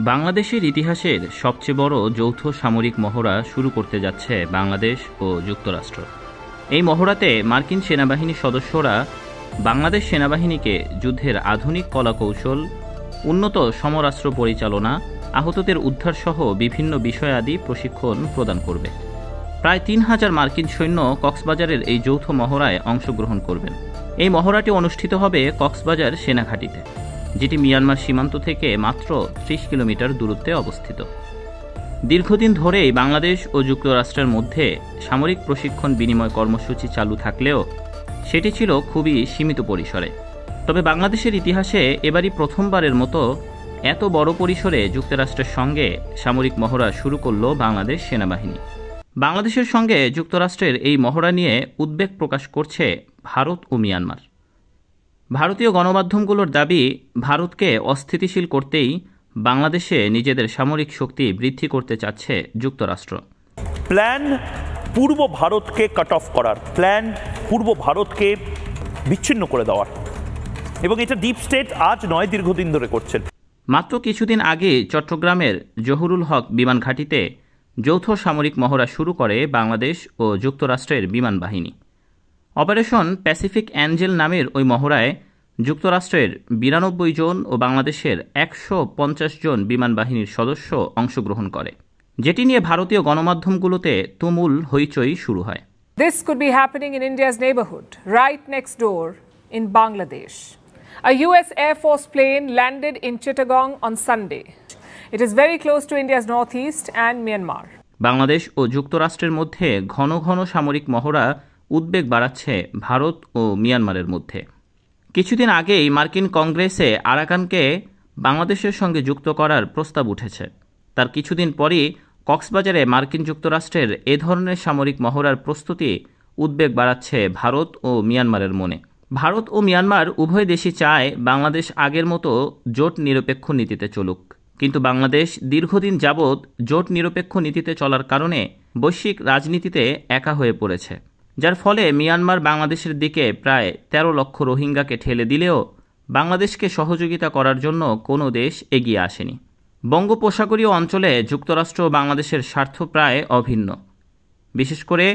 বাংলাদেশের ইতিহাসের সবচেয়ে বড় যৌথ সামরিক মহড়া শুরু করতে যাচ্ছে বাংলাদেশ ও যুক্তরাষ্ট্র। এই মহড়াতে মার্কিন সেনাবাহিনীর সদস্যরা বাংলাদেশ সেনাবাহিনীকে যুদ্ধের আধুনিক কলাকৌশল, উন্নত সমরাস্ত্র পরিচালনা, আহতদের উদ্ধারসহ বিভিন্ন বিষয়াদি প্রশিক্ষণ প্রদান করবে। প্রায় ৩,০০০ মার্কিন সৈন্য কক্সবাজারের এই যৌথ মহড়ায় অংশগ্রহণ করবেন। এই মহড়াটি অনুষ্ঠিত হবে কক্সবাজার সেনাঘাঁটিতে, যেটি মিয়ানমার সীমান্ত থেকে মাত্র ৩০ কিলোমিটার দূরত্বে অবস্থিত। দীর্ঘদিন ধরেই বাংলাদেশ ও যুক্তরাষ্ট্রের মধ্যে সামরিক প্রশিক্ষণ বিনিময় কর্মসূচি চালু থাকলেও সেটি ছিল খুবই সীমিত পরিসরে। তবে বাংলাদেশের ইতিহাসে এবারই প্রথমবারের মতো এত বড় পরিসরে যুক্তরাষ্ট্রের সঙ্গে সামরিক মহড়া শুরু করল বাংলাদেশ সেনাবাহিনী। বাংলাদেশের সঙ্গে যুক্তরাষ্ট্রের এই মহড়া নিয়ে উদ্বেগ প্রকাশ করছে ভারত ও মিয়ানমার। ভারতীয় গণমাধ্যমগুলোর দাবি, ভারতকে অস্থিতিশীল করতেই বাংলাদেশে নিজেদের সামরিক শক্তি বৃদ্ধি করতে চাচ্ছে যুক্তরাষ্ট্র। প্ল্যান পূর্ব ভারতকে কাট অফ করার, প্ল্যান পূর্ব ভারতকে বিচ্ছিন্ন করে দেওয়ার, এবং এটা ডিপ স্টেট আজ নয়, দীর্ঘদিন ধরে করছেন। মাত্র কিছুদিন আগে চট্টগ্রামের জহুরুল হক বিমান ঘাঁটিতে যৌথ সামরিক মহড়া শুরু করে বাংলাদেশ ও যুক্তরাষ্ট্রের বিমান বাহিনী। অপারেশন প্যাসিফিক অ্যাঞ্জেল নামের ওই মহড়ায় যুক্তরাষ্ট্রের ৯২ জন ও বাংলাদেশের ১৫০ জন বিমান বাহিনীর সদস্য অংশগ্রহণ করে, যেটি নিয়ে ভারতীয় গণমাধ্যমগুলোতে তুমুল হইচই শুরু হয়। This could be happening in India's neighborhood, right next door in Bangladesh. A US Air Force plane landed in Chittagong on Sunday. It is very close to India's northeast and Myanmar. Bangladesh ও যুক্তরাষ্ট্রের মধ্যে ঘন ঘন সামরিক মহড়া উদ্বেগ বাড়াচ্ছে ভারত ও মিয়ানমারের মধ্যে। কিছুদিন আগেই মার্কিন কংগ্রেসে আরাকানকে বাংলাদেশের সঙ্গে যুক্ত করার প্রস্তাব উঠেছে। তার কিছুদিন পরই কক্সবাজারে মার্কিন যুক্তরাষ্ট্রের এ ধরনের সামরিক মহড়ার প্রস্তুতি উদ্বেগ বাড়াচ্ছে ভারত ও মিয়ানমারের মনে। ভারত ও মিয়ানমার উভয় দেশই চায় বাংলাদেশ আগের মতো জোট নিরপেক্ষ নীতিতে চলুক, কিন্তু বাংলাদেশ দীর্ঘদিন যাবৎ জোট নিরপেক্ষ নীতিতে চলার কারণে বৈশ্বিক রাজনীতিতে একা হয়ে পড়েছে, যার ফলে মিয়ানমার বাংলাদেশের দিকে প্রায় ১৩ লক্ষ রোহিঙ্গাকে ঠেলে দিলেও বাংলাদেশকে সহযোগিতা করার জন্য কোনো দেশ এগিয়ে আসেনি। বঙ্গোপসাগরীয় অঞ্চলে যুক্তরাষ্ট্র ও বাংলাদেশের স্বার্থ প্রায় অভিন্ন। বিশেষ করে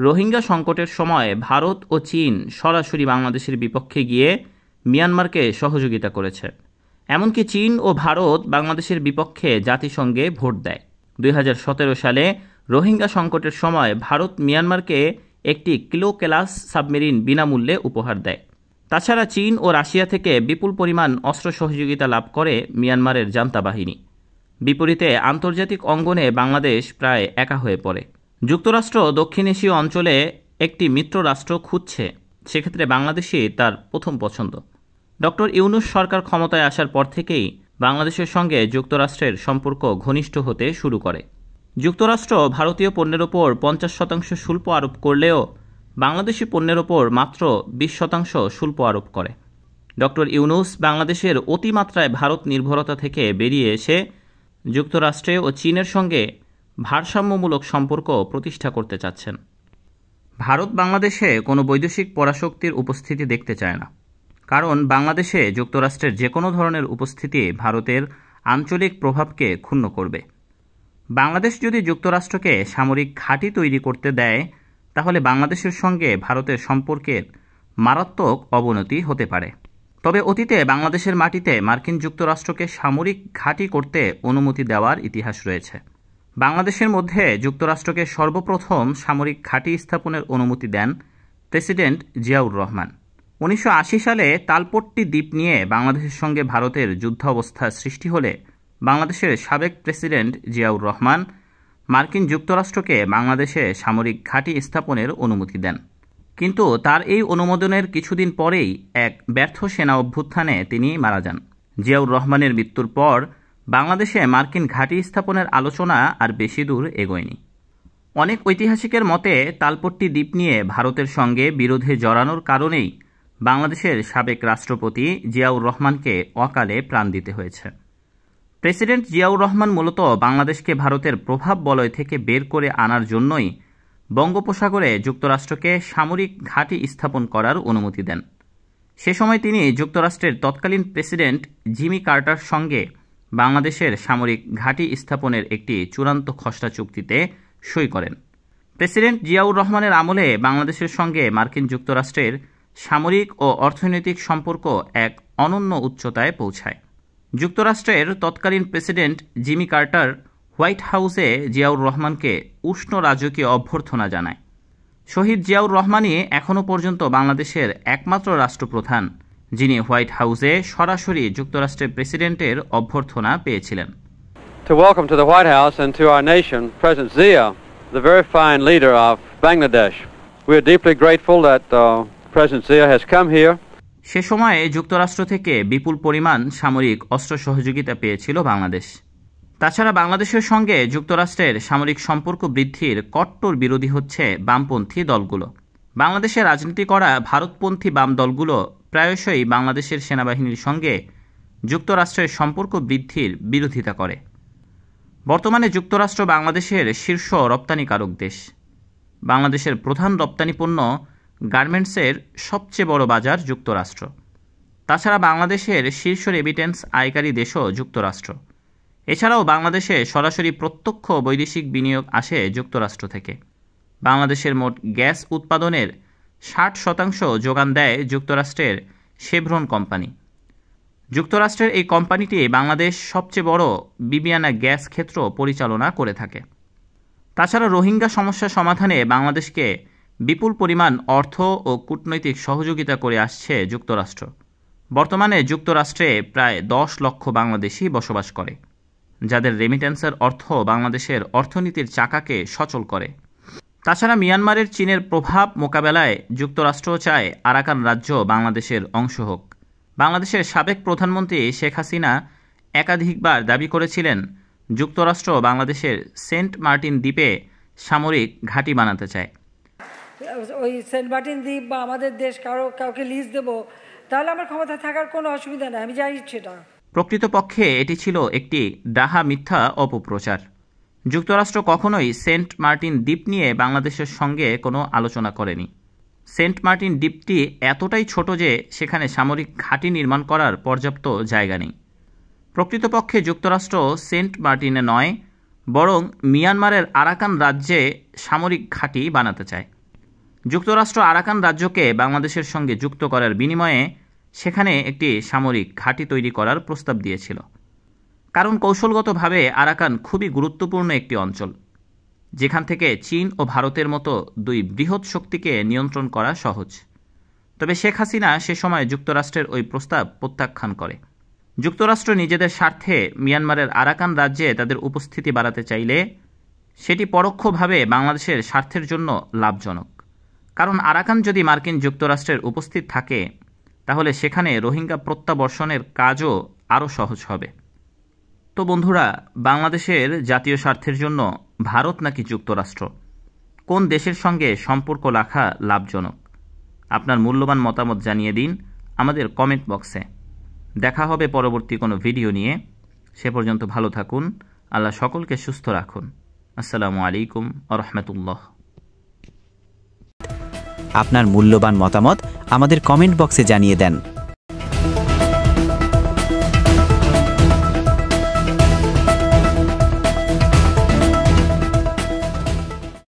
রোহিঙ্গা সংকটের সময় ভারত ও চীন সরাসরি বাংলাদেশের বিপক্ষে গিয়ে মিয়ানমারকে সহযোগিতা করেছে। এমনকি চীন ও ভারত বাংলাদেশের বিপক্ষে জাতিসংঘে ভোট দেয়। ২০১৭ সালে রোহিঙ্গা সংকটের সময় ভারত মিয়ানমারকে একটি কিলো ক্লাস সাবমেরিন বিনামূল্যে উপহার দেয়। তাছাড়া চীন ও রাশিয়া থেকে বিপুল পরিমাণ অস্ত্র সহযোগিতা লাভ করে মিয়ানমারের জান্তা বাহিনী। বিপরীতে আন্তর্জাতিক অঙ্গনে বাংলাদেশ প্রায় একা হয়ে পড়ে। যুক্তরাষ্ট্র দক্ষিণ এশীয় অঞ্চলে একটি মিত্র রাষ্ট্র খুঁজছে, সেক্ষেত্রে বাংলাদেশই তার প্রথম পছন্দ। ডক্টর ইউনূস সরকার ক্ষমতায় আসার পর থেকেই বাংলাদেশের সঙ্গে যুক্তরাষ্ট্রের সম্পর্ক ঘনিষ্ঠ হতে শুরু করে। যুক্তরাষ্ট্র ভারতীয় পণ্যের ওপর ৫০% শুল্ক আরোপ করলেও বাংলাদেশি পণ্যের ওপর মাত্র ২০% শুল্ক আরোপ করে। ডক্টর ইউনূস বাংলাদেশের অতিমাত্রায় ভারত নির্ভরতা থেকে বেরিয়ে এসে যুক্তরাষ্ট্রে ও চীনের সঙ্গে ভারসাম্যমূলক সম্পর্ক প্রতিষ্ঠা করতে চাচ্ছেন। ভারত বাংলাদেশে কোনো বৈদেশিক পরাশক্তির উপস্থিতি দেখতে চায় না, কারণ বাংলাদেশে যুক্তরাষ্ট্রের যে কোনো ধরনের উপস্থিতি ভারতের আঞ্চলিক প্রভাবকে ক্ষুণ্ণ করবে। বাংলাদেশ যদি যুক্তরাষ্ট্রকে সামরিক ঘাঁটি তৈরি করতে দেয়, তাহলে বাংলাদেশের সঙ্গে ভারতের সম্পর্কের মারাত্মক অবনতি হতে পারে। তবে অতীতে বাংলাদেশের মাটিতে মার্কিন যুক্তরাষ্ট্রকে সামরিক ঘাঁটি করতে অনুমতি দেওয়ার ইতিহাস রয়েছে। বাংলাদেশের মধ্যে যুক্তরাষ্ট্রকে সর্বপ্রথম সামরিক ঘাঁটি স্থাপনের অনুমতি দেন প্রেসিডেন্ট জিয়াউর রহমান। ১৯৮০ সালে তালপট্টি দ্বীপ নিয়ে বাংলাদেশের সঙ্গে ভারতের যুদ্ধাবস্থা সৃষ্টি হলে বাংলাদেশের সাবেক প্রেসিডেন্ট জিয়াউর রহমান মার্কিন যুক্তরাষ্ট্রকে বাংলাদেশে সামরিক ঘাঁটি স্থাপনের অনুমতি দেন। কিন্তু তার এই অনুমোদনের কিছুদিন পরেই এক ব্যর্থ সেনা অভ্যুত্থানে তিনি মারা যান। জিয়াউর রহমানের মৃত্যুর পর বাংলাদেশে মার্কিন ঘাঁটি স্থাপনের আলোচনা আর বেশি দূর এগোয়নি। অনেক ঐতিহাসিকের মতে তালপট্টি দ্বীপ নিয়ে ভারতের সঙ্গে বিরোধে জড়ানোর কারণেই বাংলাদেশের সাবেক রাষ্ট্রপতি জিয়াউর রহমানকে অকালে প্রাণ দিতে হয়েছে। প্রেসিডেন্ট জিয়াউর রহমান মূলত বাংলাদেশকে ভারতের প্রভাব বলয় থেকে বের করে আনার জন্যই বঙ্গোপসাগরে যুক্তরাষ্ট্রকে সামরিক ঘাঁটি স্থাপন করার অনুমতি দেন। সে সময় তিনি যুক্তরাষ্ট্রের তৎকালীন প্রেসিডেন্ট জিমি কার্টার সঙ্গে বাংলাদেশের সামরিক ঘাঁটি স্থাপনের একটি চূড়ান্ত খসড়া চুক্তিতে সই করেন। প্রেসিডেন্ট জিয়াউর রহমানের আমলে বাংলাদেশের সঙ্গে মার্কিন যুক্তরাষ্ট্রের সামরিক ও অর্থনৈতিক সম্পর্ক এক অনন্য উচ্চতায় পৌঁছায়। যুক্তরাষ্ট্রের তৎকালীন প্রেসিডেন্ট জিমি কার্টার হোয়াইট হাউসে জিয়াউর রহমানকে উষ্ণ রাজকীয় অভ্যর্থনা জানায়। শহীদ জিয়াউর রহমানই এখনও পর্যন্ত বাংলাদেশের একমাত্র রাষ্ট্রপ্রধান যিনি হোয়াইট হাউসে সরাসরি যুক্তরাষ্ট্রের প্রেসিডেন্টের অভ্যর্থনা পেয়েছিলেন। To welcome to the White House and to our nation President Zia, the very fine leader of Bangladesh. We are deeply grateful that President Zia has come here. সে সময়ে যুক্তরাষ্ট্র থেকে বিপুল পরিমাণ সামরিক অস্ত্র সহযোগিতা পেয়েছিল বাংলাদেশ। তাছাড়া বাংলাদেশের সঙ্গে যুক্তরাষ্ট্রের সামরিক সম্পর্ক বৃদ্ধির কট্টর বিরোধী হচ্ছে বামপন্থী দলগুলো। বাংলাদেশে রাজনীতি করা ভারতপন্থী বাম দলগুলো প্রায়শই বাংলাদেশের সেনাবাহিনীর সঙ্গে যুক্তরাষ্ট্রের সম্পর্ক বৃদ্ধির বিরোধিতা করে। বর্তমানে যুক্তরাষ্ট্র বাংলাদেশের শীর্ষ রপ্তানিকারক দেশ। বাংলাদেশের প্রধান রপ্তানি পণ্য গার্মেন্টসের সবচেয়ে বড় বাজার যুক্তরাষ্ট্র। তাছাড়া বাংলাদেশের শীর্ষ রেমিটেন্স আয়কারী দেশও যুক্তরাষ্ট্র। এছাড়াও বাংলাদেশে সরাসরি প্রত্যক্ষ বৈদেশিক বিনিয়োগ আসে যুক্তরাষ্ট্র থেকে। বাংলাদেশের মোট গ্যাস উৎপাদনের 60% যোগান দেয় যুক্তরাষ্ট্রের শেভরন কোম্পানি। যুক্তরাষ্ট্রের এই কোম্পানিটি বাংলাদেশ সবচেয়ে বড় বিবিয়ানা গ্যাস ক্ষেত্র পরিচালনা করে থাকে। তাছাড়া রোহিঙ্গা সমস্যা সমাধানে বাংলাদেশকে বিপুল পরিমাণ অর্থ ও কূটনৈতিক সহযোগিতা করে আসছে যুক্তরাষ্ট্র। বর্তমানে যুক্তরাষ্ট্রে প্রায় 10 লক্ষ বাংলাদেশি বসবাস করে, যাদের রেমিটেন্সের অর্থ বাংলাদেশের অর্থনীতির চাকাকে সচল করে। তাছাড়া মিয়ানমারের চীনের প্রভাব মোকাবেলায় যুক্তরাষ্ট্র চায় আরাকান রাজ্য বাংলাদেশের অংশ হোক। বাংলাদেশের সাবেক প্রধানমন্ত্রী শেখ হাসিনা একাধিকবার দাবি করেছিলেন যুক্তরাষ্ট্র বাংলাদেশের সেন্ট মার্টিন দ্বীপে সামরিক ঘাঁটি বানাতে চায়। ওই সেন্ট মার্টিন দ্বীপ বা আমাদের দেশ কাউকে লিজ দেব, তাহলে আমার ক্ষমতা থাকার কোনো অসুবিধা নেই, আমি জানি সেটা। প্রকৃতপক্ষে এটি ছিল একটি ডাহা মিথ্যা অপপ্রচার। যুক্তরাষ্ট্র কখনোই সেন্ট মার্টিন দ্বীপ নিয়ে বাংলাদেশের সঙ্গে কোনো আলোচনা করেনি। সেন্ট মার্টিন দ্বীপটি এতটাই ছোট যে সেখানে সামরিক ঘাঁটি নির্মাণ করার পর্যাপ্ত জায়গা নেই। প্রকৃতপক্ষে যুক্তরাষ্ট্র সেন্ট মার্টিনে নয়, বরং মিয়ানমারের আরাকান রাজ্যে সামরিক ঘাঁটি বানাতে চায়। যুক্তরাষ্ট্র আরাকান রাজ্যকে বাংলাদেশের সঙ্গে যুক্ত করার বিনিময়ে সেখানে একটি সামরিক ঘাঁটি তৈরি করার প্রস্তাব দিয়েছিল। কারণ কৌশলগতভাবে আরাকান খুবই গুরুত্বপূর্ণ একটি অঞ্চল, যেখান থেকে চীন ও ভারতের মতো দুই বৃহৎ শক্তিকে নিয়ন্ত্রণ করা সহজ। তবে শেখ হাসিনা সে সময় যুক্তরাষ্ট্রের ওই প্রস্তাব প্রত্যাখ্যান করে। যুক্তরাষ্ট্র নিজেদের স্বার্থে মিয়ানমারের আরাকান রাজ্যে তাদের উপস্থিতি বাড়াতে চাইলে সেটি পরোক্ষভাবে বাংলাদেশের স্বার্থের জন্য লাভজনক। কারণ আরাকান যদি মার্কিন যুক্তরাষ্ট্রের উপস্থিত থাকে তাহলে সেখানে রোহিঙ্গা প্রত্যাবর্ষণের কাজও আরও সহজ হবে। তো বন্ধুরা, বাংলাদেশের জাতীয় স্বার্থের জন্য ভারত নাকি যুক্তরাষ্ট্র, কোন দেশের সঙ্গে সম্পর্ক রাখা লাভজনক? আপনার মূল্যবান মতামত জানিয়ে দিন আমাদের কমেন্ট বক্সে। দেখা হবে পরবর্তী কোনো ভিডিও নিয়ে। সে পর্যন্ত ভালো থাকুন। আল্লাহ সকলকে সুস্থ রাখুন। আসসালামু আলাইকুম ওয়া রাহমাতুল্লাহ। আপনার মূল্যবান মতামত আমাদের কমেন্ট বক্সে জানিয়ে দেন।